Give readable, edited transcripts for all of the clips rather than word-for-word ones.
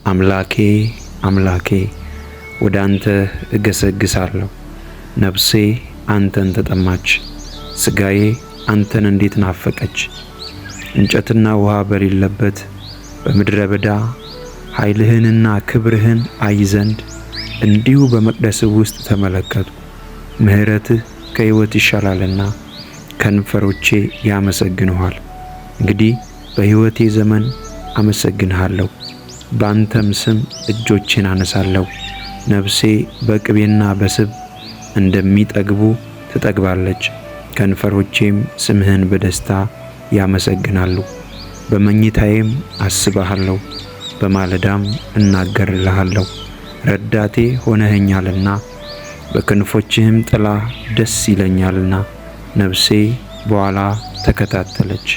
አምላኬ አምላኬ ወደ አንተ እገሰግሳለሁ። ነፍሴ አንተን ተጠማች፣ ሥጋዬ አንተን እንዴት ናፈቀች። እንጨትና ውሃ በሌለበት በምድረ በዳ ኃይልህንና ክብርህን አይ ዘንድ እንዲሁ በመቅደስህ ውስጥ ተመለከቱ። ምሕረትህ ከሕይወት ይሻላልና ከንፈሮቼ ያመሰግኑሃል። እንግዲህ በሕይወቴ ዘመን አመሰግንሃለሁ፣ በአንተም ስም እጆቼን አነሳለሁ። ነፍሴ በቅቤና በስብ እንደሚጠግቡ ትጠግባለች፣ ከንፈሮቼም ስምህን በደስታ ያመሰግናሉ። በመኝታዬም አስብሃለሁ፣ በማለዳም እናገርልሃለሁ። ረዳቴ ሆነኸኛልና በክንፎችህም ጥላ ደስ ይለኛልና። ነፍሴ በኋላ ተከታተለች፣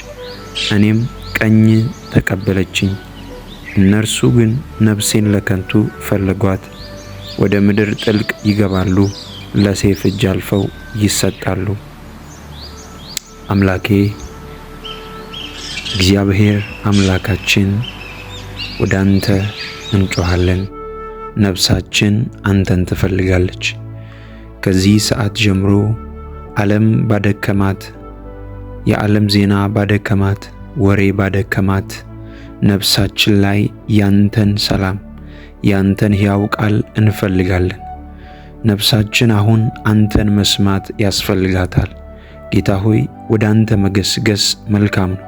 እኔም ቀኝ ተቀበለችኝ። እነርሱ ግን ነፍሴን ለከንቱ ፈለጓት፣ ወደ ምድር ጥልቅ ይገባሉ፣ ለሰይፍ እጅ አልፈው ይሰጣሉ። አምላኬ እግዚአብሔር አምላካችን ወደ አንተ እንጮኻለን። ነፍሳችን አንተን ትፈልጋለች። ከዚህ ሰዓት ጀምሮ ዓለም ባደከማት፣ የዓለም ዜና ባደከማት፣ ወሬ ባደከማት ነፍሳችን ላይ ያንተን ሰላም፣ ያንተን ሕያው ቃል እንፈልጋለን። ነፍሳችን አሁን አንተን መስማት ያስፈልጋታል። ጌታ ሆይ ወደ አንተ መገስገስ መልካም ነው።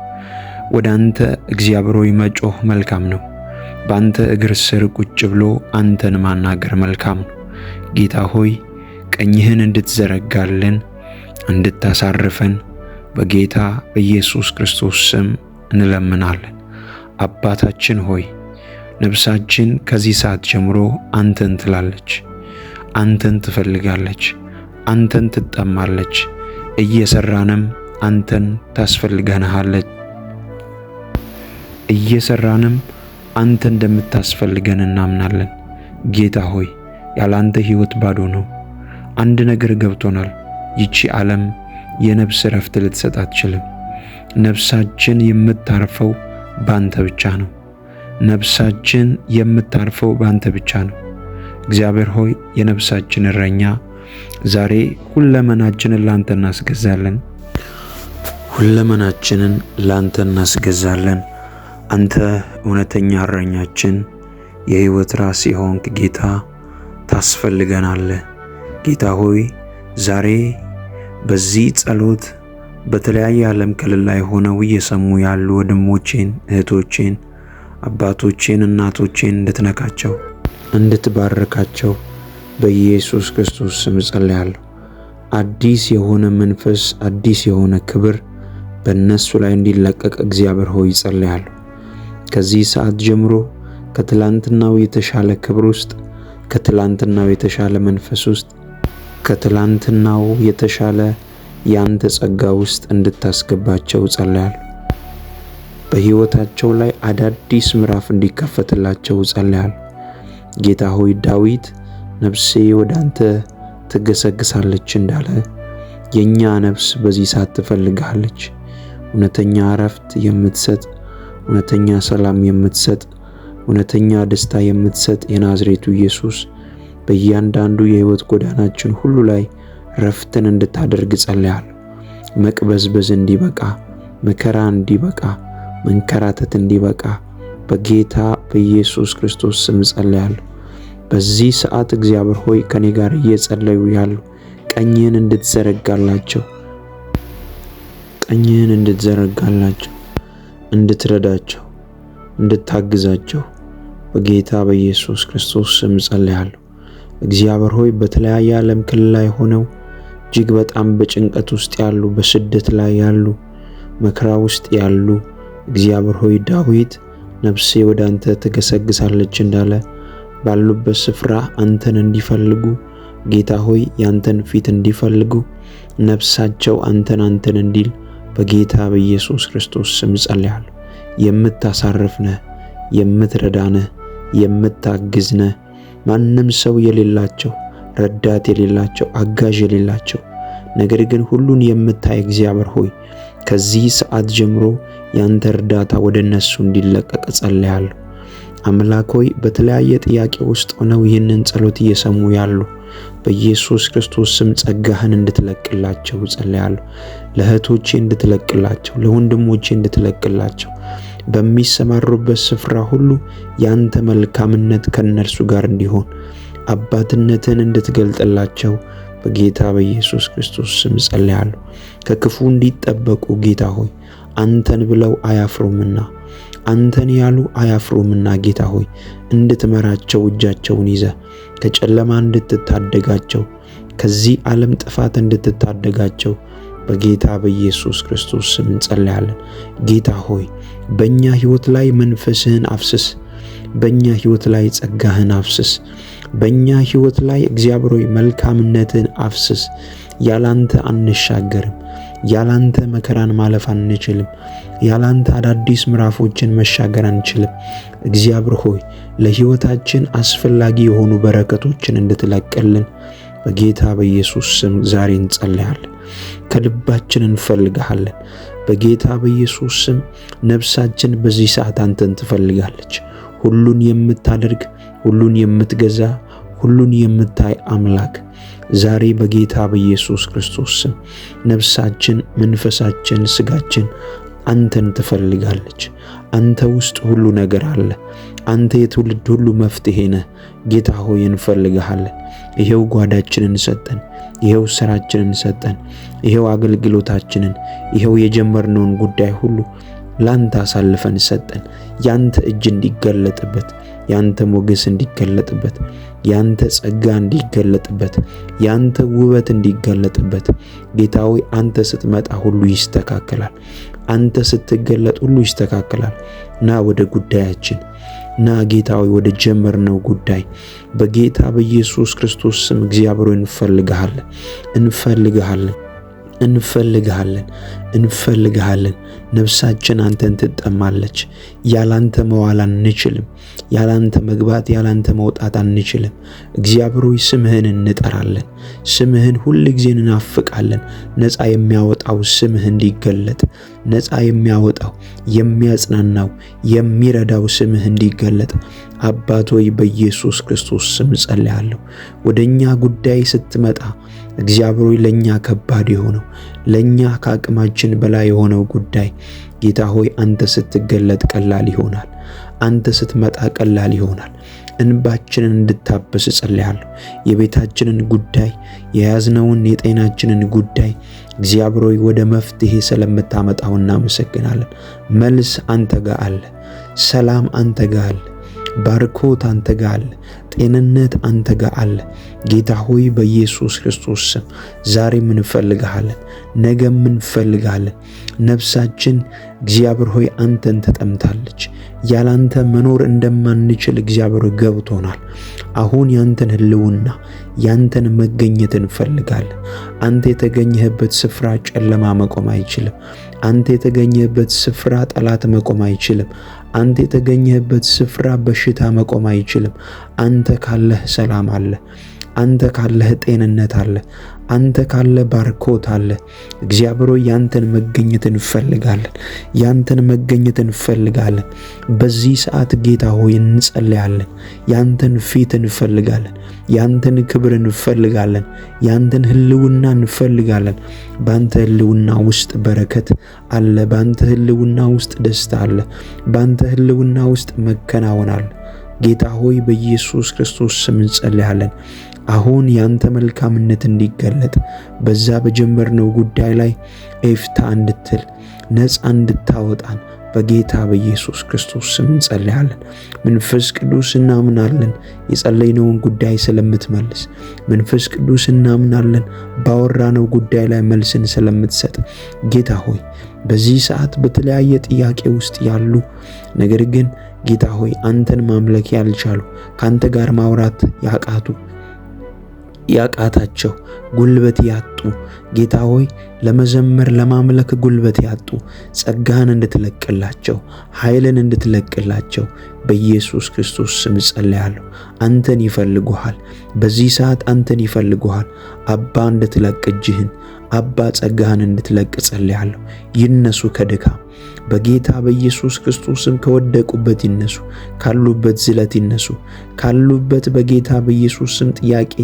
ወደ አንተ እግዚአብሔር ሆይ መጮህ መልካም ነው። በአንተ እግር ስር ቁጭ ብሎ አንተን ማናገር መልካም ነው። ጌታ ሆይ ቀኝህን እንድትዘረጋልን እንድታሳርፈን በጌታ በኢየሱስ ክርስቶስ ስም እንለምናለን። አባታችን ሆይ ነፍሳችን ከዚህ ሰዓት ጀምሮ አንተን ትላለች፣ አንተን ትፈልጋለች፣ አንተን ትጠማለች። እየሰራንም አንተን ታስፈልገናለች። እየሰራንም አንተ እንደምታስፈልገን እናምናለን። ጌታ ሆይ ያለ አንተ ሕይወት ባዶ ነው። አንድ ነገር ገብቶናል። ይቺ ዓለም የነፍስ ረፍት ልትሰጥ አትችልም። ነፍሳችን የምታርፈው ባንተ ብቻ ነው። ነፍሳችን የምታርፈው ባንተ ብቻ ነው። እግዚአብሔር ሆይ የነፍሳችን እረኛ፣ ዛሬ ሁለመናችንን ላንተ እናስገዛለን። ሁለመናችንን ላንተ እናስገዛለን። አንተ እውነተኛ እረኛችን፣ የሕይወት ራስ የሆንክ ጌታ ታስፈልገናለህ። ጌታ ሆይ ዛሬ በዚህ ጸሎት በተለያየ ዓለም ክልል ላይ ሆነው እየሰሙ ያሉ ወንድሞቼን፣ እህቶቼን፣ አባቶቼን፣ እናቶቼን እንድትነካቸው እንድትባርካቸው በኢየሱስ ክርስቶስ ስም ጸልያለሁ። አዲስ የሆነ መንፈስ፣ አዲስ የሆነ ክብር በእነሱ ላይ እንዲለቀቅ እግዚአብሔር ሆይ ጸልያለሁ። ከዚህ ሰዓት ጀምሮ ከትላንትናው የተሻለ ክብር ውስጥ፣ ከትላንትናው የተሻለ መንፈስ ውስጥ፣ ከትላንትናው የተሻለ ያንተ ጸጋ ውስጥ እንድታስገባቸው ጸልያለሁ። በሕይወታቸው ላይ አዳዲስ ምዕራፍ እንዲከፈትላቸው ጸልያለሁ። ጌታ ሆይ ዳዊት ነፍሴ ወደ አንተ ትገሰግሳለች እንዳለ የኛ ነፍስ በዚህ ሰዓት ትፈልጋለች። እውነተኛ እረፍት የምትሰጥ፣ እውነተኛ ሰላም የምትሰጥ፣ እውነተኛ ደስታ የምትሰጥ የናዝሬቱ ኢየሱስ በእያንዳንዱ የሕይወት ጎዳናችን ሁሉ ላይ ረፍትን እንድታደርግ ጸልያለሁ። መቅበዝበዝ እንዲበቃ፣ መከራ እንዲበቃ፣ መንከራተት እንዲበቃ በጌታ በኢየሱስ ክርስቶስ ስም ጸልያለሁ። በዚህ ሰዓት እግዚአብሔር ሆይ ከኔ ጋር እየጸለዩ ያሉ ቀኝህን እንድትዘረጋላቸው፣ ቀኝህን እንድትዘረጋላቸው፣ እንድትረዳቸው፣ እንድታግዛቸው በጌታ በኢየሱስ ክርስቶስ ስም ጸልያለሁ። እግዚአብሔር ሆይ በተለያየ ዓለም ክልል ላይ ሆነው እጅግ በጣም በጭንቀት ውስጥ ያሉ፣ በስደት ላይ ያሉ፣ መከራ ውስጥ ያሉ እግዚአብሔር ሆይ ዳዊት ነፍሴ ወደ አንተ ትገሰግሳለች እንዳለ ባሉበት ስፍራ አንተን እንዲፈልጉ ጌታ ሆይ ያንተን ፊት እንዲፈልጉ ነፍሳቸው አንተን እንዲል በጌታ በኢየሱስ ክርስቶስ ስም ጸልያለሁ። የምታሳርፍ ነህ፣ የምትረዳ ነህ፣ የምታግዝ ነህ። ማንም ሰው የሌላቸው፣ ረዳት የሌላቸው፣ አጋዥ የሌላቸው ነገር ግን ሁሉን የምታይ እግዚአብሔር ሆይ ከዚህ ሰዓት ጀምሮ ያንተ እርዳታ ወደ እነሱ እንዲለቀቅ ጸልያለሁ። አምላክ ሆይ በተለያየ ጥያቄ ውስጥ ሆነው ይህንን ጸሎት እየሰሙ ያሉ በኢየሱስ ክርስቶስ ስም ጸጋህን እንድትለቅላቸው ጸልያለሁ። ለእህቶቼ እንድትለቅላቸው፣ ለወንድሞቼ እንድትለቅላቸው፣ በሚሰማሩበት ስፍራ ሁሉ ያንተ መልካምነት ከነርሱ ጋር እንዲሆን አባትነትን እንድትገልጥላቸው በጌታ በኢየሱስ ክርስቶስ ስም ጸልያለሁ። ከክፉ እንዲጠበቁ ጌታ ሆይ አንተን ብለው አያፍሩምና፣ አንተን ያሉ አያፍሩምና ጌታ ሆይ እንድትመራቸው እጃቸውን ይዘ ከጨለማ እንድትታደጋቸው፣ ከዚህ ዓለም ጥፋት እንድትታደጋቸው በጌታ በኢየሱስ ክርስቶስ ስም እንጸልያለን። ጌታ ሆይ በእኛ ሕይወት ላይ መንፈስህን አፍስስ። በእኛ ሕይወት ላይ ጸጋህን አፍስስ። በእኛ ሕይወት ላይ እግዚአብሔር ሆይ መልካምነትን አፍስስ። ያላንተ አንሻገርም። ያላንተ መከራን ማለፍ አንችልም። ያላንተ አዳዲስ ምዕራፎችን መሻገር አንችልም። እግዚአብሔር ሆይ ለሕይወታችን አስፈላጊ የሆኑ በረከቶችን እንድትለቅልን በጌታ በኢየሱስ ስም ዛሬ እንጸልያለን። ከልባችን እንፈልግሃለን። በጌታ በኢየሱስ ስም ነፍሳችን በዚህ ሰዓት አንተን ትፈልጋለች። ሁሉን የምታደርግ፣ ሁሉን የምትገዛ፣ ሁሉን የምታይ አምላክ ዛሬ በጌታ በኢየሱስ ክርስቶስ ስም ነፍሳችን፣ መንፈሳችን፣ ስጋችን አንተን ትፈልጋለች። አንተ ውስጥ ሁሉ ነገር አለ። አንተ የትውልድ ሁሉ መፍትሄ ነህ። ጌታ ሆይ እንፈልግሃለን። ይሄው ጓዳችንን ሰጠን። ይሄው ስራችንን ሰጠን። ይሄው አገልግሎታችንን፣ ይሄው የጀመርነውን ጉዳይ ሁሉ ላንተ አሳልፈን ሰጠን። ያንተ እጅ እንዲገለጥበት፣ ያንተ ሞገስ እንዲገለጥበት፣ ያንተ ጸጋ እንዲገለጥበት፣ ያንተ ውበት እንዲገለጥበት ጌታ ሆይ አንተ ስትመጣ ሁሉ ይስተካከላል። አንተ ስትገለጥ ሁሉ ይስተካከላል። ና ወደ ጉዳያችን ና ጌታ ሆይ ወደ ጀመርነው ጉዳይ በጌታ በኢየሱስ ክርስቶስ ስም እግዚአብሔር እንፈልግሃለን፣ እንፈልግሃለን፣ እንፈልግሃለን፣ እንፈልግሃለን። ነፍሳችን አንተን ትጠማለች። ያላንተ መዋል አንችልም። ያላንተ መግባት፣ ያላንተ መውጣት አንችልም። እግዚአብሔር ሆይ ስምህን እንጠራለን። ስምህን ሁል ጊዜ እናፍቃለን። ነፃ የሚያወጣው ስምህ እንዲገለጥ፣ ነፃ የሚያወጣው የሚያጽናናው የሚረዳው ስምህ እንዲገለጥ አባት ሆይ በኢየሱስ ክርስቶስ ስም ጸልያለሁ። ወደኛ ጉዳይ ስትመጣ እግዚአብሔር ሆይ ለኛ ከባድ የሆነው ለኛ ከአቅማችን በላይ የሆነው ጉዳይ ጌታ ሆይ አንተ ስትገለጥ ቀላል ይሆናል። አንተ ስትመጣ ቀላል ይሆናል። እንባችንን እንድታበስ ጸልያለሁ። የቤታችንን ጉዳይ፣ የያዝነውን የጤናችንን ጉዳይ እግዚአብሔር ሆይ ወደ መፍትሄ ስለምታመጣው እናመሰግናለን። መልስ አንተ ጋር አለ። ሰላም አንተ ጋር አለ። ባርኮት አንተ ጋር አለ። ጤንነት አንተ ጋር አለ። ጌታ ሆይ በኢየሱስ ክርስቶስ ስም ዛሬም እንፈልግሃለን፣ ነገም እንፈልግሃለን። ነፍሳችን እግዚአብሔር ሆይ አንተን ተጠምታለች። ያላንተ መኖር እንደማንችል እግዚአብሔር ገብቶናል። አሁን ያንተን ህልውና፣ ያንተን መገኘት እንፈልጋለን። አንተ የተገኘህበት ስፍራ ጨለማ መቆም አይችልም። አንተ የተገኘህበት ስፍራ ጠላት መቆም አይችልም። አንተ የተገኘህበት ስፍራ በሽታ መቆም አይችልም። አንተ ካለህ ሰላም አለ። አንተ ካለህ ጤንነት አለ። አንተ ካለ ባርኮት አለ። እግዚአብሔር ሆይ ያንተን መገኘት እንፈልጋለን። ያንተን መገኘት እንፈልጋለን። በዚህ ሰዓት ጌታ ሆይ እንጸልያለን። ያንተን ፊት እንፈልጋለን። ያንተን ክብር እንፈልጋለን። ያንተን ህልውና እንፈልጋለን። ባንተ ህልውና ውስጥ በረከት አለ። ባንተ ህልውና ውስጥ ደስታ አለ። ባንተ ህልውና ውስጥ መከናወን አለ። ጌታ ሆይ በኢየሱስ ክርስቶስ ስም እንጸልያለን። አሁን ያንተ መልካምነት እንዲገለጥ በዛ በጀመርነው ጉዳይ ላይ ኤፍታ እንድትል ነፃ እንድታወጣን በጌታ በኢየሱስ ክርስቶስ ስም እንጸልያለን። መንፈስ ቅዱስ እናምናለን የጸለይነውን ጉዳይ ስለምትመልስ። መንፈስ ቅዱስ እናምናለን ባወራነው ጉዳይ ላይ መልስን ስለምትሰጥ። ጌታ ሆይ በዚህ ሰዓት በተለያየ ጥያቄ ውስጥ ያሉ ነገር ግን ጌታ ሆይ አንተን ማምለክ ያልቻሉ ካንተ ጋር ማውራት ያቃታቸው ጉልበት ያጡ ጌታ ሆይ ለመዘመር ለማምለክ ጉልበት ያጡ ጸጋህን እንድትለቅላቸው ኃይልን እንድትለቅላቸው በኢየሱስ ክርስቶስ ስም ጸልያለሁ። አንተን ይፈልጉሃል። በዚህ ሰዓት አንተን ይፈልጉሃል። አባ እንድትለቅ እጅህን፣ አባ ጸጋህን እንድትለቅ ጸልያለሁ። ይነሱ ከድካም በጌታ በኢየሱስ ክርስቶስም ከወደቁበት ይነሱ፣ ካሉበት ዝለት ይነሱ፣ ካሉበት በጌታ በኢየሱስ ስም ጥያቄ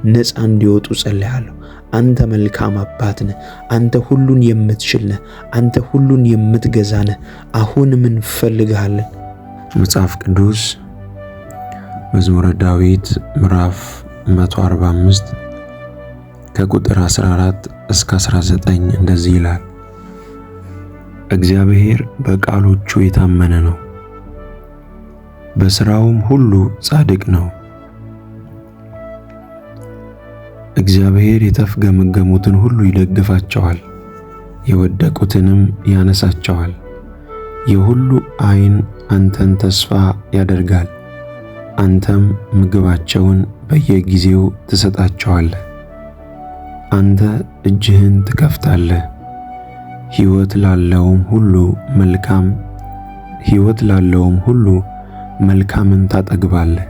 ነፃ እንዲወጡ ጸልያለሁ። አንተ መልካም አባት ነህ። አንተ ሁሉን የምትችል ነህ። አንተ ሁሉን የምትገዛ ነህ። አሁንም እንፈልግሃለን። መጽሐፍ ቅዱስ መዝሙረ ዳዊት ምዕራፍ 145 ከቁጥር 14 እስከ 19 እንደዚህ ይላል። እግዚአብሔር በቃሎቹ የታመነ ነው፣ በሥራውም ሁሉ ጻድቅ ነው። እግዚአብሔር የተፍገመገሙትን ሁሉ ይደግፋቸዋል፣ የወደቁትንም ያነሳቸዋል። የሁሉ ዓይን አንተን ተስፋ ያደርጋል፣ አንተም ምግባቸውን በየጊዜው ትሰጣቸዋለህ። አንተ እጅህን ትከፍታለህ፣ ሕይወት ላለውም ሁሉ መልካምን ታጠግባለህ።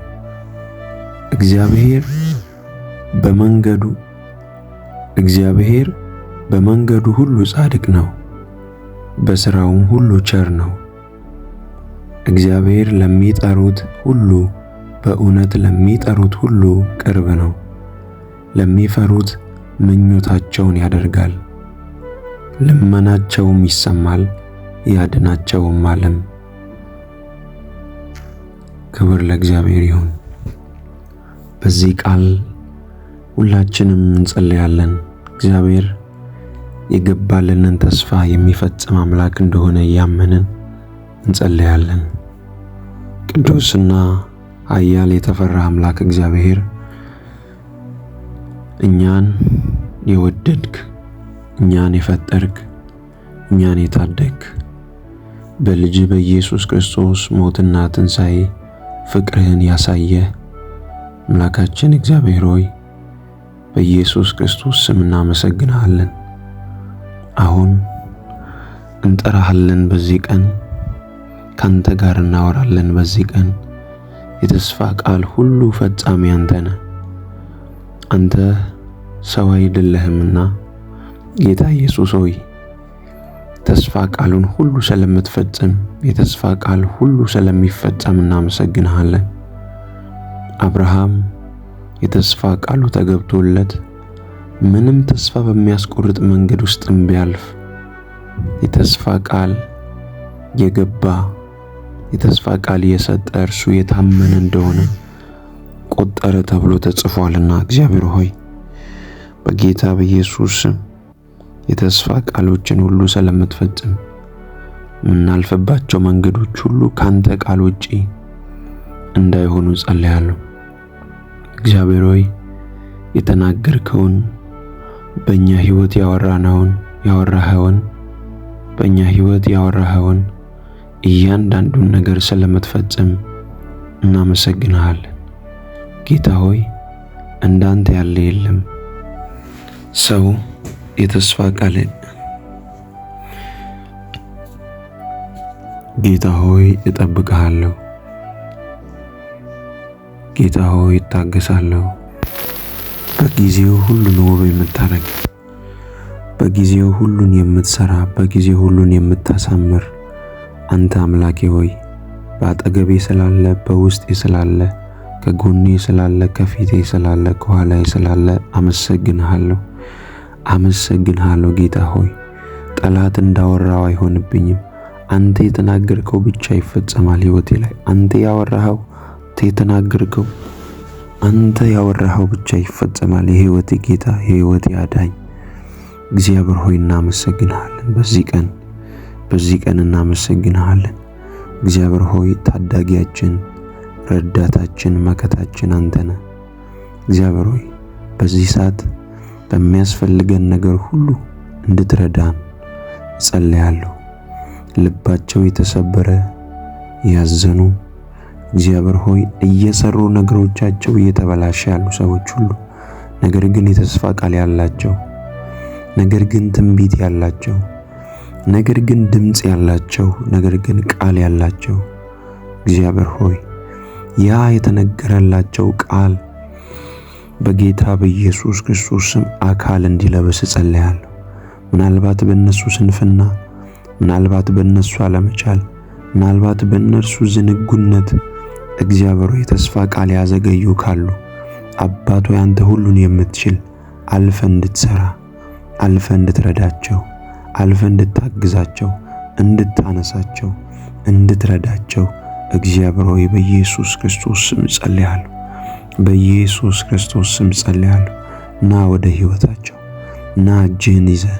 እግዚአብሔር በመንገዱ ሁሉ ጻድቅ ነው፣ በሥራውም ሁሉ ቸር ነው። እግዚአብሔር ለሚጠሩት ሁሉ በእውነት ለሚጠሩት ሁሉ ቅርብ ነው። ለሚፈሩት ምኞታቸውን ያደርጋል፣ ልመናቸውም ይሰማል፣ ያድናቸውማልም። ክብር ለእግዚአብሔር ይሁን። በዚህ ቃል ሁላችንም እንጸልያለን። እግዚአብሔር የገባልንን ተስፋ የሚፈጽም አምላክ እንደሆነ ያመንን እንጸልያለን። ቅዱስና ኃያል የተፈራ አምላክ እግዚአብሔር እኛን የወደድክ፣ እኛን የፈጠርክ፣ እኛን የታደግክ በልጅ በኢየሱስ ክርስቶስ ሞትና ትንሣኤ ፍቅርህን ያሳየ አምላካችን እግዚአብሔር ሆይ በኢየሱስ ክርስቶስ ስም እናመሰግንሃለን። አሁን እንጠራሃለን። በዚህ ቀን ካንተ ጋር እናወራለን። በዚህ ቀን የተስፋ ቃል ሁሉ ፈጻሚ አንተ ነህ። አንተ ሰው አይደለህምና ጌታ ኢየሱስ ሆይ ተስፋ ቃሉን ሁሉ ስለምትፈጽም፣ የተስፋ ቃል ሁሉ ስለሚፈጸም እናመሰግንሃለን። አብርሃም የተስፋ ቃሉ ተገብቶለት ምንም ተስፋ በሚያስቆርጥ መንገድ ውስጥም ቢያልፍ የተስፋ ቃል የገባ የተስፋ ቃል የሰጠ እርሱ የታመነ እንደሆነ ቆጠረ ተብሎ ተጽፏልና እግዚአብሔር ሆይ በጌታ በኢየሱስ ስም የተስፋ ቃሎችን ሁሉ ስለምትፈጽም የምናልፍባቸው መንገዶች ሁሉ ካንተ ቃል ውጪ እንዳይሆኑ ጸልያለሁ። እግዚአብሔር ሆይ የተናገርከውን በእኛ ሕይወት ያወራኸውን እያንዳንዱን ነገር ስለምትፈጽም እናመሰግንሃለን። ጌታ ሆይ እንዳንተ ያለ የለም። ሰው የተስፋ ቃል ጌታ ሆይ እጠብቅሃለሁ፣ ጌታ ሆይ እታገሳለሁ። በጊዜው ሁሉን ውብ የምታደርግ፣ በጊዜው ሁሉን የምትሰራ፣ በጊዜው ሁሉን የምታሳምር አንተ አምላኬ ሆይ በአጠገቤ ስላለ፣ በውስጤ ስላለ፣ ከጎኔ ስላለ፣ ከፊቴ ስላለ፣ ከኋላዬ ስላለ አመሰግንሃለሁ። ጌታ ሆይ ጠላት እንዳወራው አይሆንብኝም። አንተ የተናገርከው ብቻ ይፈጸማል ሕይወቴ ላይ። አንተ ያወራኸው ብቻ ይፈጸማል። የሕይወቴ ጌታ፣ የሕይወቴ አዳኝ እግዚአብሔር ሆይ እናመሰግንሃለን። በዚህ ቀን እናመሰግንሃለን። እግዚአብሔር ሆይ ታዳጊያችን፣ ረዳታችን፣ መከታችን አንተ ነህ። እግዚአብሔር ሆይ በዚህ ሰዓት በሚያስፈልገን ነገር ሁሉ እንድትረዳን ጸልያለሁ። ልባቸው የተሰበረ ያዘኑ እግዚአብሔር ሆይ እየሰሩ ነገሮቻቸው እየተበላሸ ያሉ ሰዎች ሁሉ ነገር ግን የተስፋ ቃል ያላቸው፣ ነገር ግን ትንቢት ያላቸው፣ ነገር ግን ድምጽ ያላቸው፣ ነገር ግን ቃል ያላቸው እግዚአብሔር ሆይ ያ የተነገረላቸው ቃል በጌታ በኢየሱስ ክርስቶስ ስም አካል እንዲለብስ ጸልያለሁ። ምናልባት በእነሱ ስንፍና፣ ምናልባት በእነሱ አለመቻል፣ ምናልባት በእነርሱ ዝንጉነት እግዚአብሔር ሆይ የተስፋ ቃል ያዘገዩ ካሉ አባቶ ያንተ ሁሉን የምትችል አልፈ እንድትሰራ፣ አልፈ እንድትረዳቸው፣ አልፈ እንድታግዛቸው፣ እንድታነሳቸው፣ እንድትረዳቸው እግዚአብሔር ሆይ በኢየሱስ ክርስቶስ ስም ጸልያለሁ። በኢየሱስ ክርስቶስ ስም ጸልያለሁ። ና ወደ ሕይወታቸው፣ ና እጅህን ይዘህ፣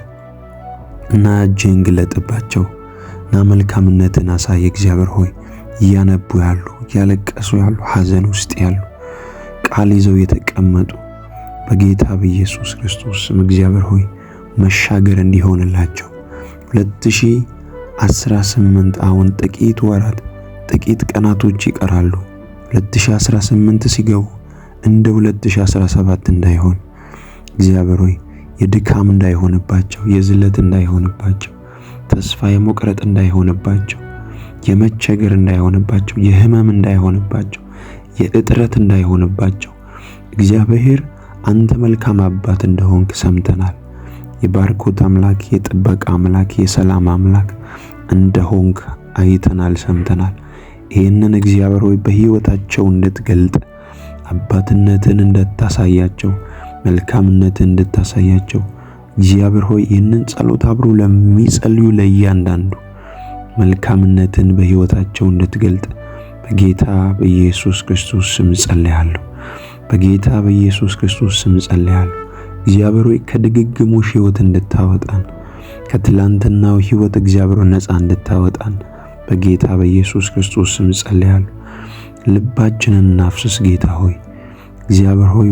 ና እጅህን ግለጥባቸው፣ ና መልካምነትን አሳይ። እግዚአብሔር ሆይ እያነቡ ያሉ፣ እያለቀሱ ያሉ፣ ሐዘን ውስጥ ያሉ፣ ቃል ይዘው የተቀመጡ በጌታ በኢየሱስ ክርስቶስ ስም እግዚአብሔር ሆይ መሻገር እንዲሆንላቸው 2018 አሁን ጥቂት ወራት ጥቂት ቀናቶች ይቀራሉ። 2018 ሲገቡ እንደ 2017 እንዳይሆን እግዚአብሔር ሆይ የድካም እንዳይሆንባቸው፣ የዝለት እንዳይሆንባቸው፣ ተስፋ የመቁረጥ እንዳይሆንባቸው፣ የመቸገር እንዳይሆንባቸው፣ የህመም እንዳይሆንባቸው፣ የእጥረት እንዳይሆንባቸው እግዚአብሔር አንተ መልካም አባት እንደሆንክ ሰምተናል። የባርኮት አምላክ፣ የጥበቃ አምላክ፣ የሰላም አምላክ እንደሆንክ አይተናል፣ ሰምተናል። ይህንን እግዚአብሔር ሆይ በሕይወታቸው እንድትገልጥ፣ አባትነትን እንድታሳያቸው፣ መልካምነትን እንድታሳያቸው እግዚአብሔር ሆይ ይህንን ጸሎት አብሮ ለሚጸልዩ ለእያንዳንዱ መልካምነትን በሕይወታቸው እንድትገልጥ በጌታ በኢየሱስ ክርስቶስ ስም ጸልያለሁ። በጌታ በኢየሱስ ክርስቶስ ስም ጸልያለሁ። እግዚአብሔር ሆይ ከድግግሞሽ ሕይወት እንድታወጣን፣ ከትላንትናው ሕይወት እግዚአብሔር ነፃ እንድታወጣን በጌታ በኢየሱስ ክርስቶስ ስም ጸልያለሁ። ልባችንን እናፍስስ ጌታ ሆይ። እግዚአብሔር ሆይ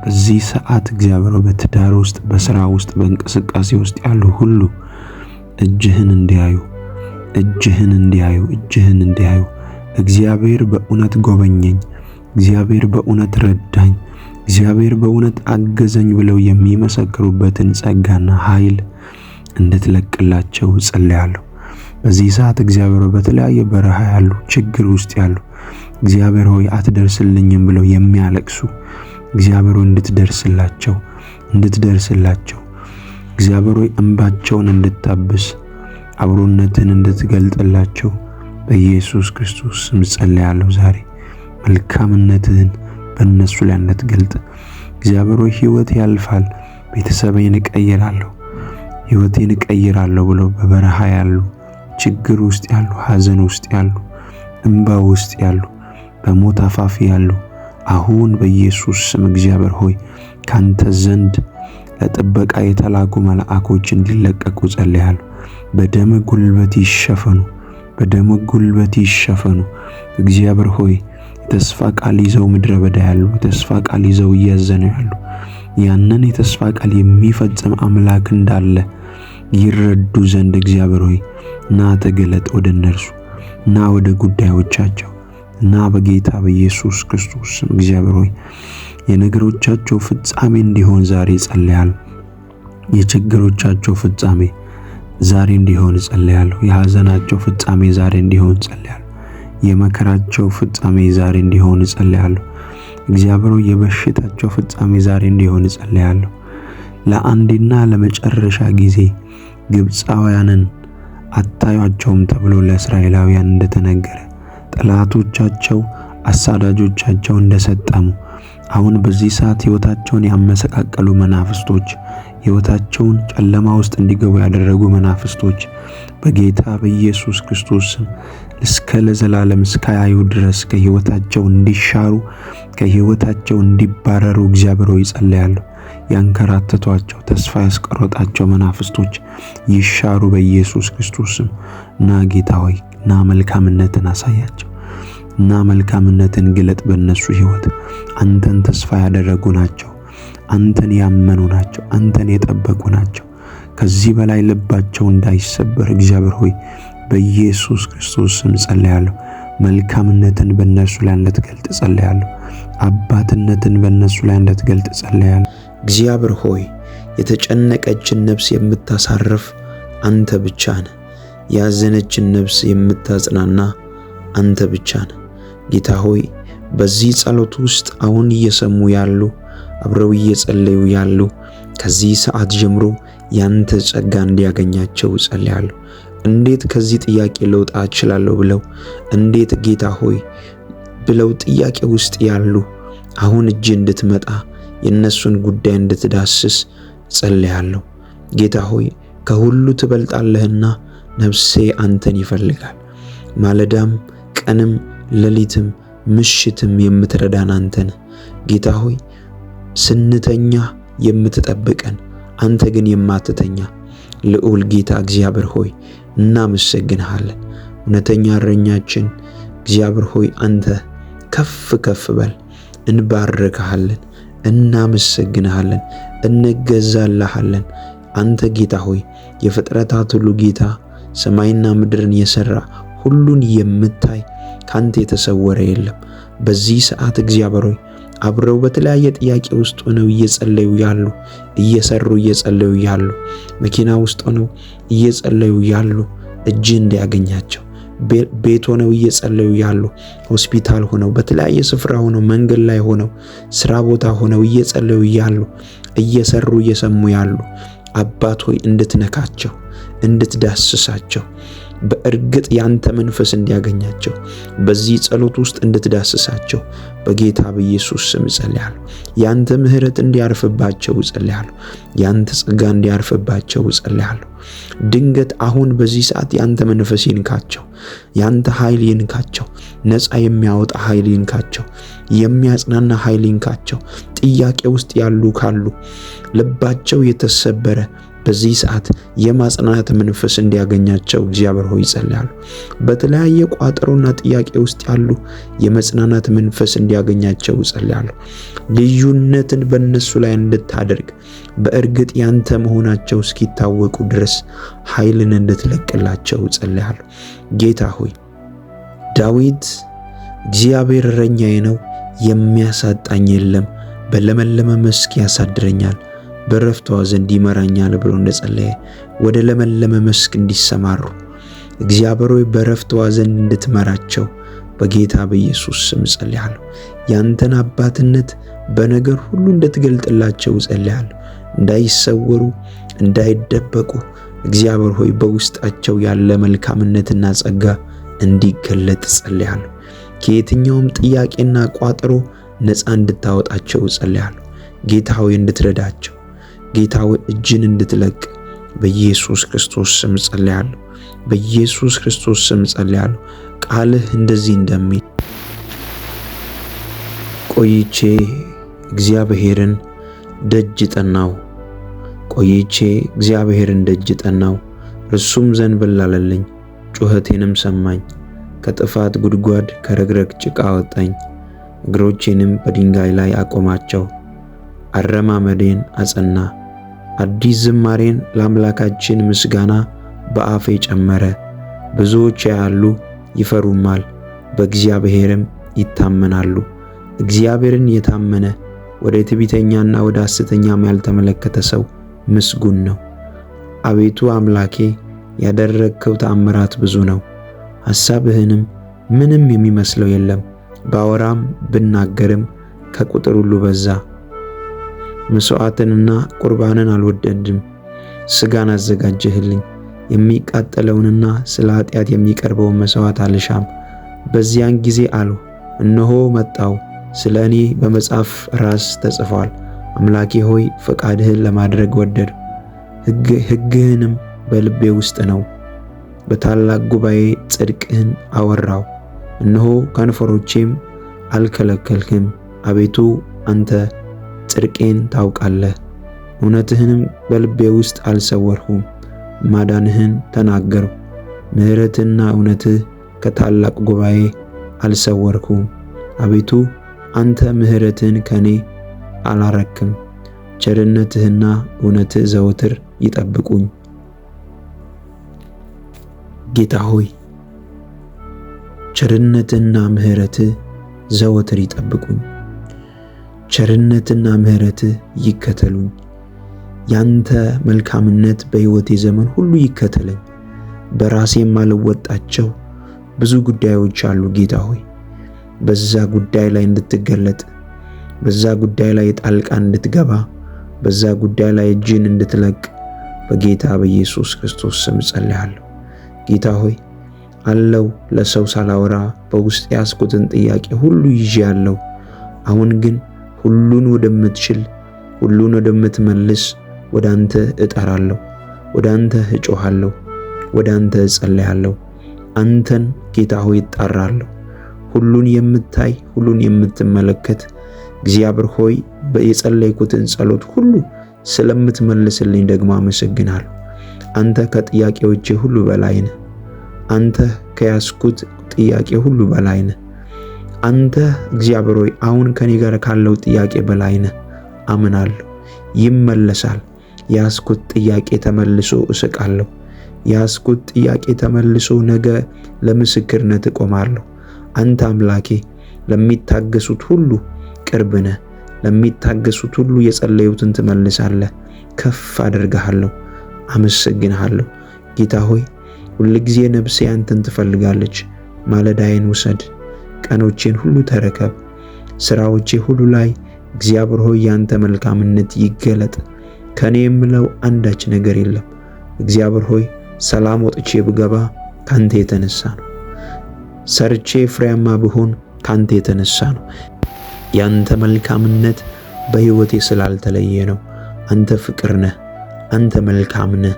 በዚህ ሰዓት እግዚአብሔር በትዳር ውስጥ፣ በሥራ ውስጥ፣ በእንቅስቃሴ ውስጥ ያሉ ሁሉ እጅህን እንዲያዩ፣ እጅህን እንዲያዩ፣ እጅህን እንዲያዩ እግዚአብሔር በእውነት ጎበኘኝ፣ እግዚአብሔር በእውነት ረዳኝ፣ እግዚአብሔር በእውነት አገዘኝ ብለው የሚመሰክሩበትን ጸጋና ኃይል እንድትለቅላቸው ጸልያለሁ። በዚህ ሰዓት እግዚአብሔር በተለያየ በረሃ ያሉ፣ ችግር ውስጥ ያሉ እግዚአብሔር ሆይ አትደርስልኝም ብለው የሚያለቅሱ እግዚአብሔር ሆይ እንድትደርስላቸው እግዚአብሔር ሆይ እንባቸውን እንድታብስ፣ አብሮነትን እንድትገልጥላቸው በኢየሱስ ክርስቶስ ስም ጸልያለሁ። ዛሬ መልካምነትህን በእነሱ ላይ እንድትገልጥ እግዚአብሔር ሆይ ሕይወት ያልፋል፣ ቤተሰቤን እቀይራለሁ፣ ሕይወቴን እቀይራለሁ ብለው በበረሃ ያሉ፣ ችግር ውስጥ ያሉ፣ ሐዘን ውስጥ ያሉ፣ እንባ ውስጥ ያሉ፣ በሞት አፋፍ ያሉ አሁን በኢየሱስ ስም እግዚአብሔር ሆይ ካንተ ዘንድ ለጥበቃ የተላኩ መላእክቶች እንዲለቀቁ ጸልያለሁ። በደም ጉልበት ይሸፈኑ፣ በደም ጉልበት ይሸፈኑ። እግዚአብሔር ሆይ የተስፋ ቃል ይዘው ምድረ በዳ ያሉ፣ የተስፋ ቃል ይዘው እያዘኑ ያሉ ያንን የተስፋ ቃል የሚፈጽም አምላክ እንዳለ ይረዱ ዘንድ እግዚአብሔር ሆይ ና ተገለጥ፣ ወደ እነርሱ ና፣ ወደ ጉዳዮቻቸው ና በጌታ በኢየሱስ ክርስቶስ ስም እግዚአብሔር ሆይ የነገሮቻቸው ፍጻሜ እንዲሆን ዛሬ ጸልያለሁ። የችግሮቻቸው ፍጻሜ ዛሬ እንዲሆን ጸልያለሁ። የሐዘናቸው ፍጻሜ ዛሬ እንዲሆን ጸልያለሁ። የመከራቸው ፍጻሜ ዛሬ እንዲሆን ጸልያለሁ። እግዚአብሔር ሆይ የበሽታቸው ፍጻሜ ዛሬ እንዲሆን ጸልያለሁ። ለአንዴና ለመጨረሻ ጊዜ ግብፃውያንን አታዩአቸውም ተብሎ ለእስራኤላውያን እንደተነገረ ጠላቶቻቸው አሳዳጆቻቸው እንደሰጠሙ አሁን በዚህ ሰዓት ሕይወታቸውን ያመሰቃቀሉ መናፍስቶች፣ ሕይወታቸውን ጨለማ ውስጥ እንዲገቡ ያደረጉ መናፍስቶች በጌታ በኢየሱስ ክርስቶስ እስከ ለዘላለም እስካያዩ ድረስ ከሕይወታቸው እንዲሻሩ፣ ከሕይወታቸው እንዲባረሩ እግዚአብሔር ሆይ ጸልያለሁ። ያንከራተቷቸው ተስፋ ያስቆረጣቸው መናፍስቶች ይሻሩ በኢየሱስ ክርስቶስ ስም። ና ጌታ ሆይ ና መልካምነትን አሳያቸው፣ ና መልካምነትን ግለጥ በእነሱ ሕይወት። አንተን ተስፋ ያደረጉ ናቸው፣ አንተን ያመኑ ናቸው፣ አንተን የጠበቁ ናቸው። ከዚህ በላይ ልባቸው እንዳይሰበር እግዚአብሔር ሆይ በኢየሱስ ክርስቶስ ስም ጸልያለሁ። መልካምነትን በእነርሱ ላይ እንድትገልጥ ጸልያለሁ። አባትነትን በእነሱ ላይ እንድትገልጥ ጸልያለሁ። እግዚአብሔር ሆይ የተጨነቀችን ነፍስ የምታሳርፍ አንተ ብቻ ነህ። ያዘነችን ነፍስ የምታጽናና አንተ ብቻ ነህ። ጌታ ሆይ በዚህ ጸሎት ውስጥ አሁን እየሰሙ ያሉ አብረው እየጸለዩ ያሉ ከዚህ ሰዓት ጀምሮ ያንተ ጸጋ እንዲያገኛቸው ጸልያለሁ። እንዴት ከዚህ ጥያቄ ልወጣ እችላለሁ ብለው እንዴት ጌታ ሆይ ብለው ጥያቄ ውስጥ ያሉ አሁን እጅ እንድትመጣ የነሱን ጉዳይ እንድትዳስስ ጸልያለሁ። ጌታ ሆይ ከሁሉ ትበልጣለህና ነፍሴ አንተን ይፈልጋል። ማለዳም ቀንም ሌሊትም ምሽትም የምትረዳን አንተ ነህ። ጌታ ሆይ ስንተኛ የምትጠብቀን አንተ ግን የማትተኛ ልዑል ጌታ እግዚአብሔር ሆይ እናመሰግንሃለን። እውነተኛ እረኛችን እግዚአብሔር ሆይ አንተ ከፍ ከፍ በል። እንባርክሃለን፣ እናመሰግንሃለን፣ እንገዛልሃለን። አንተ ጌታ ሆይ የፍጥረታት ሁሉ ጌታ ሰማይና ምድርን የሰራ ሁሉን የምታይ ካንተ የተሰወረ የለም። በዚህ ሰዓት እግዚአብሔር ሆይ አብረው በተለያየ ጥያቄ ውስጥ ሆነው እየጸለዩ ያሉ እየሰሩ እየጸለዩ ያሉ መኪና ውስጥ ሆነው እየጸለዩ ያሉ እጅ እንዲያገኛቸው ቤት ሆነው እየጸለዩ ያሉ ሆስፒታል ሆነው በተለያየ ስፍራ ሆነው መንገድ ላይ ሆነው ስራ ቦታ ሆነው እየጸለዩ ያሉ እየሰሩ እየሰሙ ያሉ አባት ሆይ እንድትነካቸው እንድትዳስሳቸው በእርግጥ ያንተ መንፈስ እንዲያገኛቸው በዚህ ጸሎት ውስጥ እንድትዳስሳቸው በጌታ በኢየሱስ ስም ጸልያለሁ። ያንተ ምሕረት እንዲያርፍባቸው ጸልያለሁ። ያንተ ጸጋ እንዲያርፍባቸው ጸልያለሁ። ድንገት አሁን በዚህ ሰዓት ያንተ መንፈስ ይንካቸው፣ ያንተ ኃይል ይንካቸው፣ ነፃ የሚያወጣ ኃይል ይንካቸው፣ የሚያጽናና ኃይል ይንካቸው። ጥያቄ ውስጥ ያሉ ካሉ ልባቸው የተሰበረ በዚህ ሰዓት የማጽናናት መንፈስ እንዲያገኛቸው እግዚአብሔር ሆይ ጸልያለሁ። በተለያየ ቋጠሮና ጥያቄ ውስጥ ያሉ የመጽናናት መንፈስ እንዲያገኛቸው ጸልያለሁ። ልዩነትን በእነሱ ላይ እንድታደርግ በእርግጥ ያንተ መሆናቸው እስኪታወቁ ድረስ ኃይልን እንድትለቅላቸው ጸልያለሁ። ጌታ ሆይ ዳዊት እግዚአብሔር እረኛዬ ነው፣ የሚያሳጣኝ የለም፣ በለመለመ መስክ ያሳድረኛል፣ በረፍቷ ዘንድ ይመራኛል ብሎ እንደጸለየ ወደ ለመለመ መስክ እንዲሰማሩ እግዚአብሔር ሆይ በረፍቷ ዘንድ እንድትመራቸው በጌታ በኢየሱስ ስም ጸልያለሁ። ያንተን አባትነት በነገር ሁሉ እንድትገልጥላቸው ጸልያለሁ። እንዳይሰወሩ እንዳይደበቁ እግዚአብሔር ሆይ በውስጣቸው ያለ መልካምነትና ጸጋ እንዲገለጥ ጸልያለሁ። ከየትኛውም ጥያቄና ቋጠሮ ነፃ እንድታወጣቸው ጸልያለሁ። ጌታ ሆይ እንድትረዳቸው ጌታ ሆይ እጅን እንድትለቅ በኢየሱስ ክርስቶስ ስም ጸልያለሁ። በኢየሱስ ክርስቶስ ስም ጸልያለሁ። ቃልህ እንደዚህ እንደሚል ቆይቼ እግዚአብሔርን ደጅ ጠናው፣ ቆይቼ እግዚአብሔርን ደጅ ጠናው፣ እርሱም ዘንበል አለልኝ፣ ጩኸቴንም ሰማኝ። ከጥፋት ጉድጓድ ከረግረግ ጭቃ አወጣኝ፣ እግሮቼንም በድንጋይ ላይ አቆማቸው። አረማመዴን አጸና፣ አዲስ ዝማሬን ለአምላካችን ምስጋና በአፌ ጨመረ። ብዙዎች ያያሉ ይፈሩማል፣ በእግዚአብሔርም ይታመናሉ። እግዚአብሔርን የታመነ ወደ ትዕቢተኛና ወደ ሐሰተኛም ያልተመለከተ ሰው ምስጉን ነው። አቤቱ አምላኬ ያደረግከው ተአምራት ብዙ ነው፣ ሐሳብህንም ምንም የሚመስለው የለም። ባወራም ብናገርም ከቁጥር ሁሉ በዛ። መስዋዕትንና ቁርባንን አልወደድም፣ ሥጋን አዘጋጀህልኝ። የሚቃጠለውንና ስለ ኃጢአት የሚቀርበውን መስዋዕት አልሻም። በዚያን ጊዜ አልሁ፣ እነሆ መጣው፣ ስለ እኔ በመጽሐፍ ራስ ተጽፏል። አምላኬ ሆይ ፈቃድህን ለማድረግ ወደድሁ፣ ሕግህንም በልቤ ውስጥ ነው። በታላቅ ጉባኤ ጽድቅህን አወራው፣ እነሆ ከንፈሮቼም አልከለከልህም። አቤቱ አንተ ጽድቄን ታውቃለህ፣ እውነትህንም በልቤ ውስጥ አልሰወርሁም። ማዳንህን ተናገርሁ፣ ምሕረትና እውነትህ ከታላቅ ጉባኤ አልሰወርኩም። አቤቱ አንተ ምሕረትህን ከኔ አላረክም፣ ቸርነትህና እውነትህ ዘወትር ይጠብቁኝ። ጌታ ሆይ ቸርነትና ምሕረትህ ዘወትር ይጠብቁኝ፣ ቸርነትና ምሕረትህ ይከተሉኝ። ያንተ መልካምነት በሕይወቴ ዘመን ሁሉ ይከተለኝ። በራሴ ማልወጣቸው ብዙ ጉዳዮች አሉ ጌታ ሆይ። በዛ ጉዳይ ላይ እንድትገለጥ፣ በዛ ጉዳይ ላይ ጣልቃ እንድትገባ፣ በዛ ጉዳይ ላይ እጅን እንድትለቅ በጌታ በኢየሱስ ክርስቶስ ስም ጸልያለሁ። ጌታ ሆይ አለው ለሰው ሳላወራ በውስጥ ያስኩትን ጥያቄ ሁሉ ይዤአለሁ። አሁን ግን ሁሉን ወደምትችል፣ ሁሉን ወደምትመልስ ወደ አንተ እጠራለሁ፣ ወደ አንተ እጮሃለሁ፣ ወደ አንተ እጸልያለሁ። አንተን ጌታ ሆይ እጣራለሁ። ሁሉን የምታይ፣ ሁሉን የምትመለከት እግዚአብሔር ሆይ የጸለይኩትን ጸሎት ሁሉ ስለምትመልስልኝ ደግሞ አመሰግናለሁ። አንተ ከጥያቄዎቼ ሁሉ በላይ ነህ። አንተ ከያዝኩት ጥያቄ ሁሉ በላይ ነህ። አንተ እግዚአብሔር ሆይ አሁን ከኔ ጋር ካለው ጥያቄ በላይ ነህ። አምናለሁ፣ ይመለሳል። ያዝኩት ጥያቄ ተመልሶ እስቃለሁ። ያዝኩት ጥያቄ ተመልሶ ነገ ለምስክርነት እቆማለሁ። አንተ አምላኬ ለሚታገሱት ሁሉ ቅርብ ነህ። ለሚታገሱት ሁሉ የጸለዩትን ትመልሳለህ። ከፍ አደርግሃለሁ፣ አመሰግንሃለሁ። ጌታ ሆይ ሁልጊዜ ነፍሴ አንተን ትፈልጋለች። ማለዳዬን ውሰድ፣ ቀኖቼን ሁሉ ተረከብ። ስራዎቼ ሁሉ ላይ እግዚአብሔር ሆይ ያንተ መልካምነት ይገለጥ። ከኔ የምለው አንዳች ነገር የለም። እግዚአብሔር ሆይ ሰላም ወጥቼ ብገባ ካንተ የተነሳ ነው። ሰርቼ ፍሬያማ ብሆን ካንተ የተነሳ ነው። ያንተ መልካምነት በሕይወቴ ስላልተለየ ነው። አንተ ፍቅር ነህ። አንተ መልካም ነህ።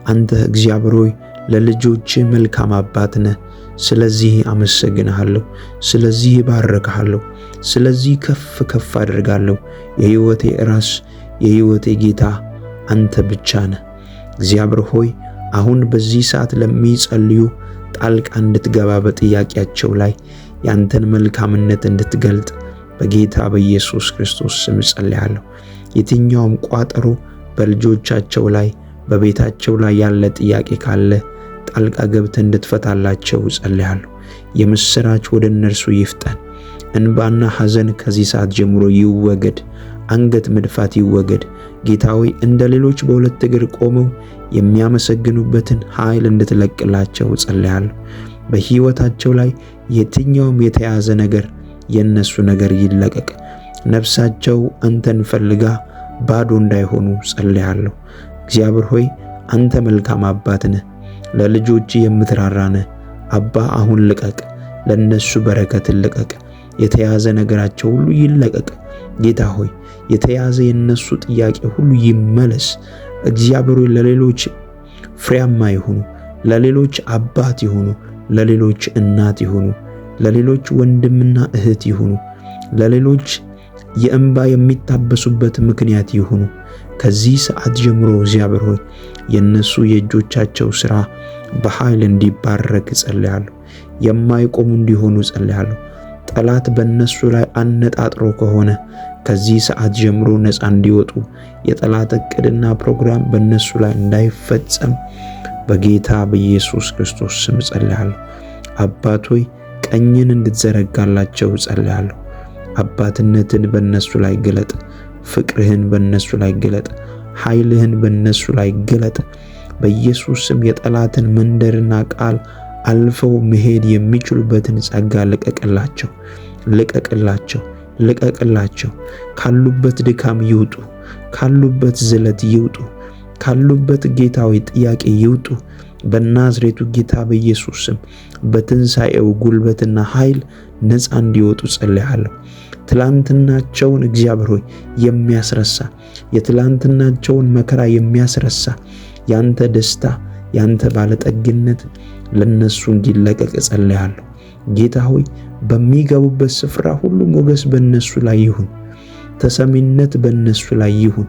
አንተ እግዚአብሔር ሆይ ለልጆች መልካም አባት ነህ። ስለዚህ አመሰግንሃለሁ። ስለዚህ ባረክሃለሁ። ስለዚህ ከፍ ከፍ አድርጋለሁ። የሕይወቴ ራስ፣ የሕይወቴ ጌታ አንተ ብቻ ነህ። እግዚአብሔር ሆይ አሁን በዚህ ሰዓት ለሚጸልዩ ጣልቃ እንድትገባ፣ በጥያቄያቸው ላይ ያንተን መልካምነት እንድትገልጥ በጌታ በኢየሱስ ክርስቶስ ስም ጸልያለሁ። የትኛውም ቋጠሮ በልጆቻቸው ላይ በቤታቸው ላይ ያለ ጥያቄ ካለ ጣልቃ ገብተህ እንድትፈታላቸው ጸልያለሁ። የምስራች ወደ እነርሱ ይፍጠን። እንባና ሐዘን ከዚህ ሰዓት ጀምሮ ይወገድ። አንገት መድፋት ይወገድ። ጌታ ሆይ እንደ ሌሎች በሁለት እግር ቆመው የሚያመሰግኑበትን ኃይል እንድትለቅላቸው ጸልያለሁ። በሕይወታቸው ላይ የትኛውም የተያዘ ነገር የነሱ ነገር ይለቀቅ። ነፍሳቸው አንተን ፈልጋ ባዶ እንዳይሆኑ ጸልያለሁ። እግዚአብሔር ሆይ አንተ መልካም አባት ነህ። ለልጆች የምትራራ ነህ። አባ አሁን ልቀቅ፣ ለነሱ በረከትን ልቀቅ። የተያዘ ነገራቸው ሁሉ ይለቀቅ። ጌታ ሆይ የተያዘ የነሱ ጥያቄ ሁሉ ይመለስ። እግዚአብሔር ሆይ ለሌሎች ፍሬያማ ይሁኑ፣ ለሌሎች አባት ይሁኑ፣ ለሌሎች እናት ይሁኑ፣ ለሌሎች ወንድምና እህት ይሁኑ፣ ለሌሎች የእንባ የሚታበሱበት ምክንያት ይሁኑ። ከዚህ ሰዓት ጀምሮ እግዚአብሔር ሆይ የነሱ የእጆቻቸው ሥራ በኃይል እንዲባረክ ጸልያለሁ። የማይቆሙ እንዲሆኑ ጸልያለሁ። ጠላት በእነሱ ላይ አነጣጥሮ ከሆነ ከዚህ ሰዓት ጀምሮ ነፃ እንዲወጡ፣ የጠላት ዕቅድና ፕሮግራም በእነሱ ላይ እንዳይፈጸም በጌታ በኢየሱስ ክርስቶስ ስም ጸልያለሁ። አባት ሆይ ቀኝን እንድትዘረጋላቸው ጸልያለሁ። አባትነትን በእነሱ ላይ ግለጥ። ፍቅርህን በእነሱ ላይ ግለጥ። ኃይልህን በእነሱ ላይ ግለጥ። በኢየሱስ ስም የጠላትን መንደርና ቃል አልፈው መሄድ የሚችሉበትን ጸጋ ልቀቅላቸው፣ ልቀቅላቸው፣ ልቀቅላቸው። ካሉበት ድካም ይውጡ፣ ካሉበት ዝለት ይውጡ፣ ካሉበት ጌታዊ ጥያቄ ይውጡ። በናዝሬቱ ጌታ በኢየሱስ ስም በትንሣኤው ጉልበትና ኃይል ነፃ እንዲወጡ ጸልያለሁ። ትላንትናቸውን እግዚአብሔር ሆይ የሚያስረሳ፣ የትላንትናቸውን መከራ የሚያስረሳ ያንተ ደስታ፣ ያንተ ባለጠግነት ለነሱ እንዲለቀቅ ጸልያለሁ። ጌታ ሆይ በሚገቡበት ስፍራ ሁሉ ሞገስ በነሱ ላይ ይሁን፣ ተሰሚነት በነሱ ላይ ይሁን።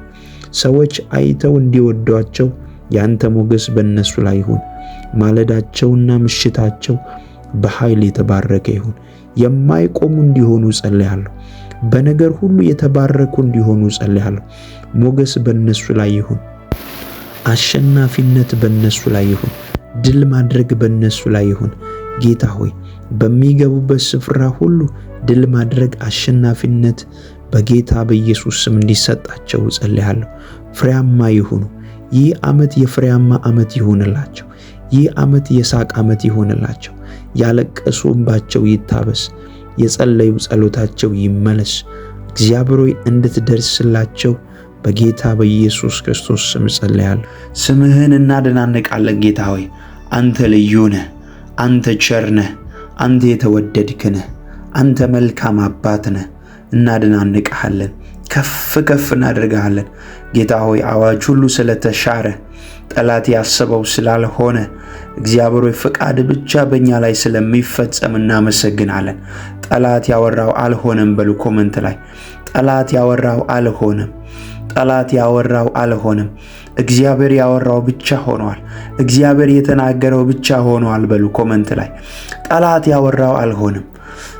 ሰዎች አይተው እንዲወዷቸው ያንተ ሞገስ በነሱ ላይ ይሁን። ማለዳቸውና ምሽታቸው በኃይል የተባረከ ይሁን። የማይቆሙ እንዲሆኑ ጸልያለሁ። በነገር ሁሉ የተባረኩ እንዲሆኑ ጸልያለሁ። ሞገስ በነሱ ላይ ይሁን። አሸናፊነት በነሱ ላይ ይሁን። ድል ማድረግ በነሱ ላይ ይሁን። ጌታ ሆይ በሚገቡበት ስፍራ ሁሉ ድል ማድረግ፣ አሸናፊነት በጌታ በኢየሱስ ስም እንዲሰጣቸው ጸልያለሁ። ፍሬያማ ይሁኑ። ይህ ዓመት የፍሬያማ ዓመት ይሁንላቸው። ይህ ዓመት የሳቅ ዓመት ይሁንላቸው። ያለቀሱ እንባቸው ይታበስ፣ የጸለዩ ጸሎታቸው ይመለስ። እግዚአብሔር ሆይ እንድትደርስላቸው በጌታ በኢየሱስ ክርስቶስ ስም ጸልያለሁ። ስምህን እናደናንቃለን ጌታ ሆይ አንተ ልዩ ነህ፣ አንተ ቸር ነህ፣ አንተ የተወደድክ ነህ፣ አንተ መልካም አባት ነህ። እናደናንቅሃለን፣ ከፍ ከፍ እናደርግሃለን። ጌታ ሆይ አዋጅ ሁሉ ስለተሻረ ጠላት ያሰበው ስላልሆነ እግዚአብሔር ሆይ ፈቃድ ብቻ በእኛ ላይ ስለሚፈጸም እናመሰግናለን። ጠላት ያወራው አልሆነም በሉ ኮመንት ላይ። ጠላት ያወራው አልሆነም። ጠላት ያወራው አልሆነም። እግዚአብሔር ያወራው ብቻ ሆኗል። እግዚአብሔር የተናገረው ብቻ ሆኗል በሉ ኮመንት ላይ። ጠላት ያወራው አልሆነም።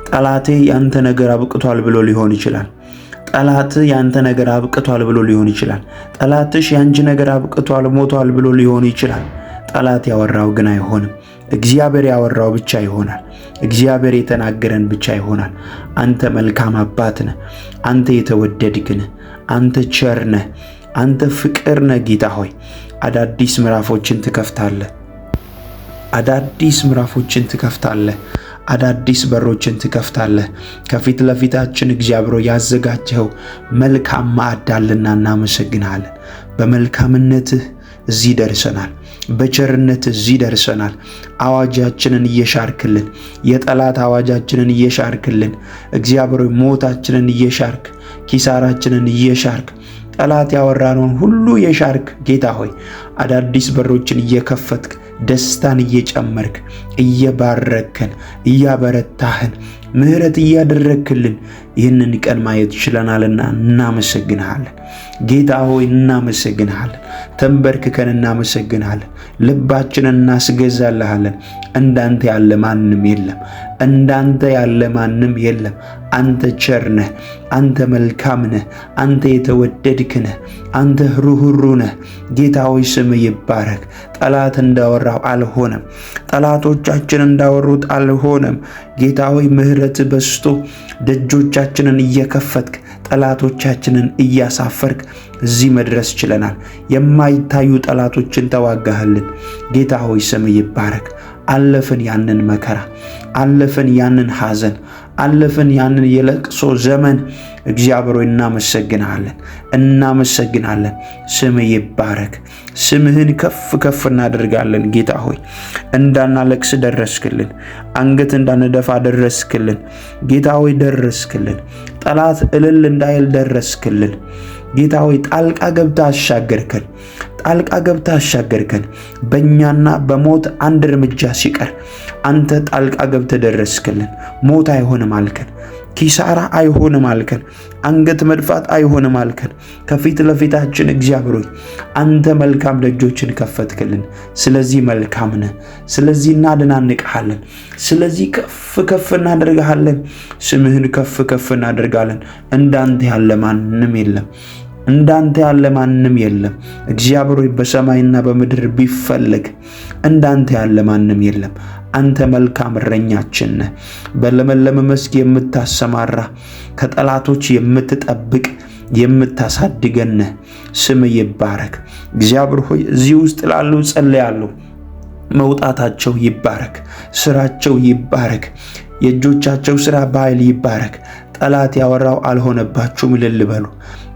ጠላቴ ያንተ ነገር አብቅቷል ብሎ ሊሆን ይችላል። ጠላት ያንተ ነገር አብቅቷል ብሎ ሊሆን ይችላል። ጠላትሽ ያንቺ ነገር አብቅቷል ሞቷል ብሎ ሊሆን ይችላል። ጠላት ያወራው ግን አይሆንም። እግዚአብሔር ያወራው ብቻ ይሆናል። እግዚአብሔር የተናገረን ብቻ ይሆናል። አንተ መልካም አባት ነህ። አንተ የተወደድክ ነህ። አንተ ቸር ነህ። አንተ ፍቅር ነህ። ጌታ ሆይ አዳዲስ ምዕራፎችን ትከፍታለህ። አዳዲስ ምዕራፎችን ትከፍታለህ። አዳዲስ በሮችን ትከፍታለህ። ከፊት ለፊታችን እግዚአብሔር ያዘጋጀው መልካም ማዕድ አለና እናመሰግናለን። በመልካምነትህ እዚህ ደርሰናል። በቸርነት እዚህ ደርሰናል። አዋጃችንን እየሻርክልን፣ የጠላት አዋጃችንን እየሻርክልን፣ እግዚአብሔር ሞታችንን እየሻርክ፣ ኪሳራችንን እየሻርክ፣ ጠላት ያወራነውን ሁሉ የሻርክ ጌታ ሆይ አዳዲስ በሮችን እየከፈትክ፣ ደስታን እየጨመርክ፣ እየባረከን፣ እያበረታህን፣ ምህረት እያደረክልን ይህንን ቀን ማየት ችለናልና እናመሰግንሃለን። ጌታ ሆይ እናመሰግንሃለን። ተንበርክከን እናመሰግንሃለን። ልባችንን እናስገዛልሃለን። እንዳንተ ያለ ማንም የለም። እንዳንተ ያለ ማንም የለም። አንተ ቸር ነህ። አንተ መልካም ነህ። አንተ የተወደድክ ነህ። አንተ ሩህሩህ ነህ። ጌታ ሆይ ስምህ ይባረክ። ጠላት እንዳወራው አልሆነም። ጠላቶቻችን እንዳወሩት አልሆነም። ጌታ ሆይ ምህረት በስቶ ደጆቻችንን እየከፈትክ ጠላቶቻችንን እያሳፈርክ እዚህ መድረስ ችለናል። የማይታዩ ጠላቶችን ተዋጋህልን። ጌታ ሆይ ስምህ ይባረክ። አለፍን ያንን መከራ፣ አለፍን ያንን ሐዘን፣ አለፍን ያንን የለቅሶ ዘመን። እግዚአብሔር ሆይ እናመሰግናለን፣ እናመሰግናለን። ስምህ ይባረክ። ስምህን ከፍ ከፍ እናደርጋለን። ጌታ ሆይ እንዳናለቅስ ደረስክልን። አንገት እንዳንደፋ ደረስክልን። ጌታ ሆይ ደረስክልን። ጠላት እልል እንዳይል ደረስክልን። ጌታ ሆይ ጣልቃ ገብታ አሻገርከን። ጣልቃ ገብታ አሻገርከን። በእኛና በሞት አንድ እርምጃ ሲቀር አንተ ጣልቃ ገብተ ደረስክልን። ሞት አይሆንም አልከን። ኪሳራ አይሆንም አልከን። አንገት መድፋት አይሆንም አልከን። ከፊት ለፊታችን እግዚአብሔር ሆይ አንተ መልካም ደጆችን ከፈትክልን። ስለዚህ መልካም ነህ። ስለዚህ እናደናንቅሃለን። ስለዚህ ከፍ ከፍ እናደርግሃለን። ስምህን ከፍ ከፍ እናደርጋለን። እንዳንተ ያለ ማንም የለም። እንዳንተ ያለ ማንም የለም። እግዚአብሔር ሆይ በሰማይና በምድር ቢፈለግ እንዳንተ ያለ ማንም የለም። አንተ መልካም እረኛችን ነህ። በለመለመ መስክ የምታሰማራ፣ ከጠላቶች የምትጠብቅ፣ የምታሳድገን ነህ። ስምህ ይባረክ። እግዚአብሔር ሆይ እዚህ ውስጥ ላሉ ጸልያለሁ። መውጣታቸው ይባረክ። ስራቸው ይባረክ። የእጆቻቸው ስራ በኃይል ይባረክ። ጠላት ያወራው አልሆነባችሁም እልል በሉ።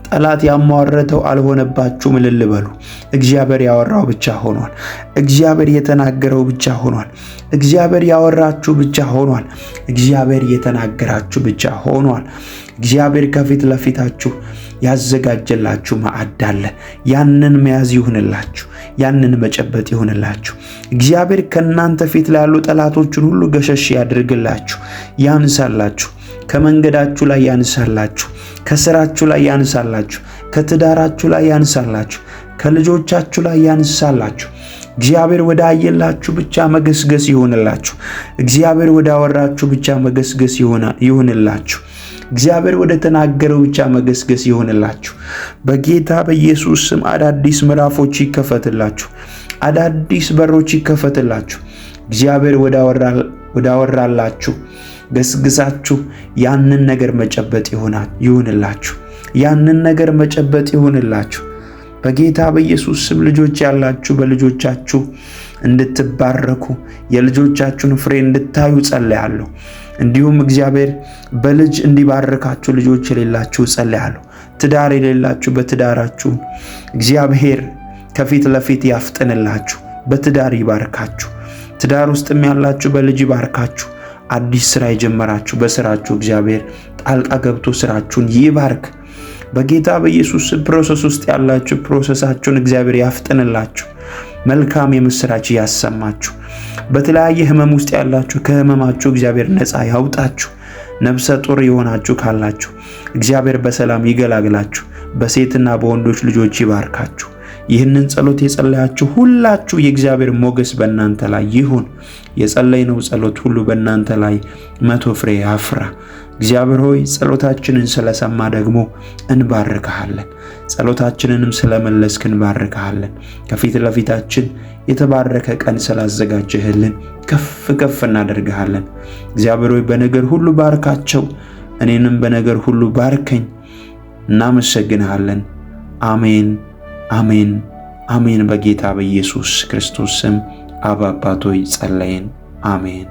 ጠላት ያሟረተው አልሆነባችሁም እልል በሉ። እግዚአብሔር ያወራው ብቻ ሆኗል። እግዚአብሔር የተናገረው ብቻ ሆኗል። እግዚአብሔር ያወራችሁ ብቻ ሆኗል። እግዚአብሔር የተናገራችሁ ብቻ ሆኗል። እግዚአብሔር ከፊት ለፊታችሁ ያዘጋጀላችሁ ማዕድ አለ። ያንን መያዝ ይሁንላችሁ። ያንን መጨበጥ ይሁንላችሁ። እግዚአብሔር ከናንተ ፊት ላይ ያሉ ጠላቶችን ሁሉ ገሸሽ ያድርግላችሁ፣ ያንሳላችሁ። ከመንገዳችሁ ላይ ያንሳላችሁ። ከስራችሁ ላይ ያንሳላችሁ። ከትዳራችሁ ላይ ያንሳላችሁ። ከልጆቻችሁ ላይ ያንሳላችሁ። እግዚአብሔር ወደ አየላችሁ ብቻ መገስገስ ይሁንላችሁ። እግዚአብሔር ወደ አወራችሁ ብቻ መገስገስ ይሁንላችሁ። እግዚአብሔር ወደ ተናገረው ብቻ መገስገስ ይሁንላችሁ። በጌታ በኢየሱስ ስም አዳዲስ ምዕራፎች ይከፈትላችሁ። አዳዲስ በሮች ይከፈትላችሁ። እግዚአብሔር ወደ አወራላችሁ ገስግሳችሁ ያንን ነገር መጨበጥ ይሁንላችሁ። ያንን ነገር መጨበጥ ይሁንላችሁ። በጌታ በኢየሱስ ስም ልጆች ያላችሁ በልጆቻችሁ እንድትባረኩ የልጆቻችሁን ፍሬ እንድታዩ ጸልያለሁ። እንዲሁም እግዚአብሔር በልጅ እንዲባርካችሁ ልጆች የሌላችሁ ጸልያለሁ። ትዳር የሌላችሁ በትዳራችሁ እግዚአብሔር ከፊት ለፊት ያፍጥንላችሁ፣ በትዳር ይባርካችሁ። ትዳር ውስጥም ያላችሁ በልጅ ይባርካችሁ። አዲስ ስራ የጀመራችሁ በስራችሁ እግዚአብሔር ጣልቃ ገብቶ ስራችሁን ይባርክ። በጌታ በኢየሱስ ፕሮሰስ ውስጥ ያላችሁ ፕሮሰሳችሁን እግዚአብሔር ያፍጥንላችሁ። መልካም የምስራች ያሰማችሁ። በተለያየ ህመም ውስጥ ያላችሁ ከህመማችሁ እግዚአብሔር ነፃ ያውጣችሁ። ነፍሰ ጡር የሆናችሁ ካላችሁ እግዚአብሔር በሰላም ይገላግላችሁ። በሴትና በወንዶች ልጆች ይባርካችሁ። ይህንን ጸሎት የጸለያችሁ ሁላችሁ የእግዚአብሔር ሞገስ በእናንተ ላይ ይሁን። የጸለይነው ጸሎት ሁሉ በእናንተ ላይ 100 ፍሬ ያፍራ። እግዚአብሔር ሆይ ጸሎታችንን ስለሰማ ደግሞ እንባርክሃለን። ጸሎታችንንም ስለመለስክ እንባርክሃለን። ከፊት ለፊታችን የተባረከ ቀን ስላዘጋጀህልን ከፍ ከፍ እናደርግሃለን። እግዚአብሔር ሆይ በነገር ሁሉ ባርካቸው፣ እኔንም በነገር ሁሉ ባርከኝ። እናመሰግንሃለን። አሜን አሜን አሜን። በጌታ በኢየሱስ ክርስቶስ ስም አብ አባት ሆይ ጸለይን። አሜን።